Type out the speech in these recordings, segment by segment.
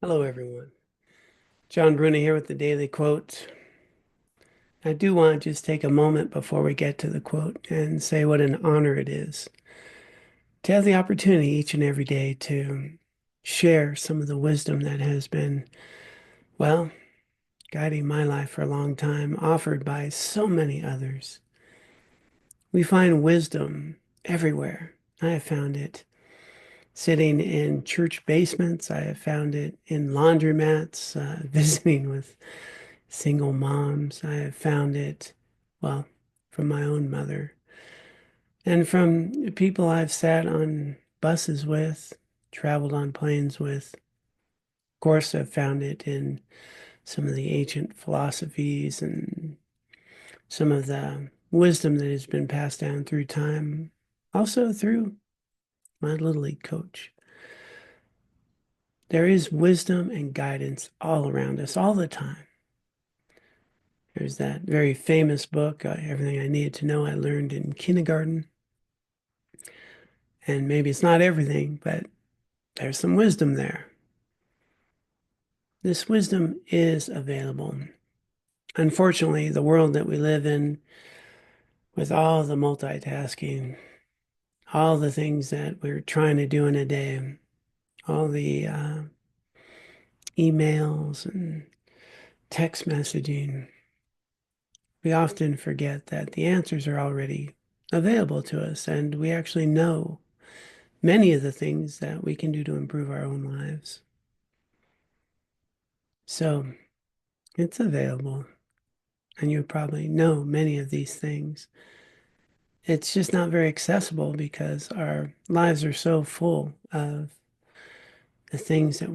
Hello, everyone. John Bruna here with the Daily Quote. I do want to just take a moment before we get to the quote and say what an honor it is to have the opportunity each and every day to share some of the wisdom that has been, well, guiding my life for a long time, offered by so many others. We find wisdom everywhere. I have found it sitting in church basements. I have found it in laundromats, visiting with single moms. I have found it, well, from my own mother and from people I've sat on buses with, traveled on planes with. Of course, I've found it in some of the ancient philosophies and some of the wisdom that has been passed down through time, also through my Little League coach. There is wisdom and guidance all around us all the time. There's that very famous book, Everything I Needed to Know I Learned in Kindergarten. And maybe it's not everything, but there's some wisdom there. This wisdom is available. Unfortunately, the world that we live in, with all the multitasking, all the things that we're trying to do in a day, all the emails and text messaging, we often forget that the answers are already available to us, and we actually know many of the things that we can do to improve our own lives. So it's available, and you probably know many of these things. It's just not very accessible because our lives are so full of the things that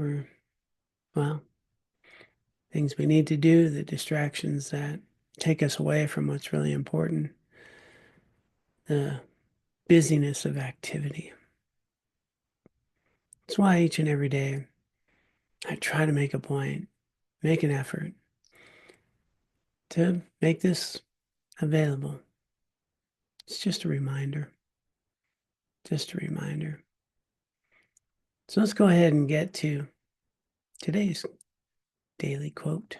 well, things we need to do, the distractions that take us away from what's really important, the busyness of activity. That's why each and every day I try to make a point, make an effort to make this available. It's just a reminder, just a reminder. So let's go ahead and get to today's daily quote.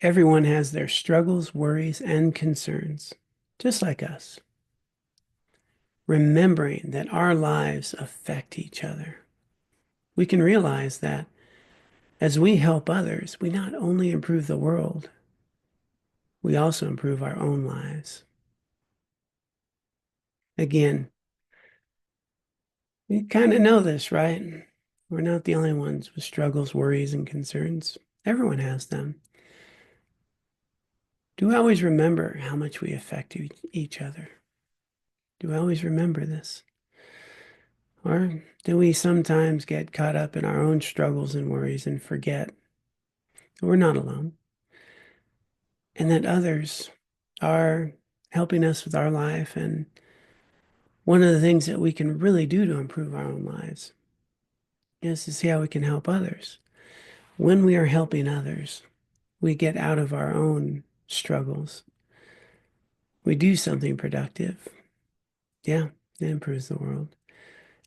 Everyone has their struggles, worries, and concerns, just like us. Remembering that our lives affect each other, we can realize that as we help others, we not only improve the world, we also improve our own lives. Again, we kind of know this, right? We're not the only ones with struggles, worries, and concerns. Everyone has them. Do we always remember how much we affect each other? Do we always remember this? Or do we sometimes get caught up in our own struggles and worries and forget that we're not alone and that others are helping us with our life? And one of the things that we can really do to improve our own lives is to see how we can help others. When we are helping others, we get out of our own struggles. We do something productive. Yeah, it improves the world.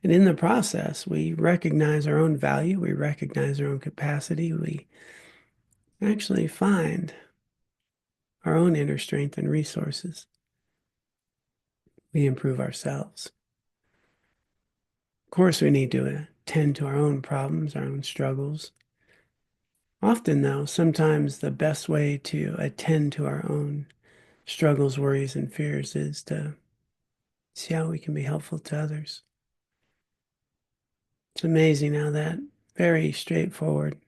And in the process, we recognize our own value, we recognize our own capacity, we actually find our own inner strength and resources. We improve ourselves. Of course, we need to attend to our own problems, our own struggles. Often, though, sometimes the best way to attend to our own struggles, worries, and fears is to see how we can be helpful to others. It's amazing how that very straightforward,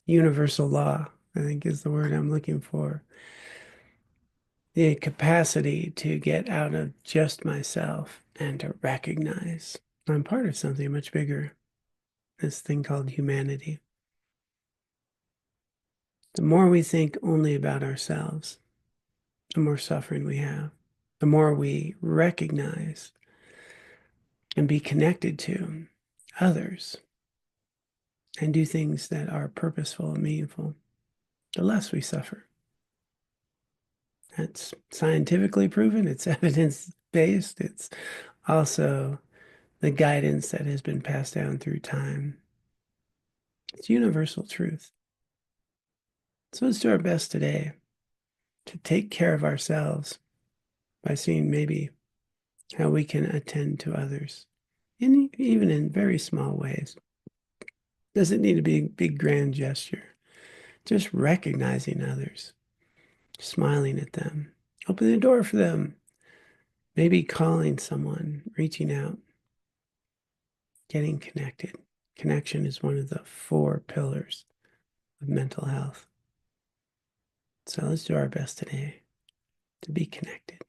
universal law, I think is the word I'm looking for, the capacity to get out of just myself and to recognize I'm part of something much bigger, this thing called humanity. The more we think only about ourselves, the more suffering we have. The more we recognize and be connected to others and do things that are purposeful and meaningful, the less we suffer. That's scientifically proven, it's evidence based, it's also the guidance that has been passed down through time. It's universal truth. So let's do our best today to take care of ourselves by seeing maybe how we can attend to others, even in very small ways. Doesn't need to be a big grand gesture. Just recognizing others, smiling at them, opening the door for them, maybe calling someone, reaching out, getting connected. Connection is one of the four pillars of mental health. So let's do our best today to be connected.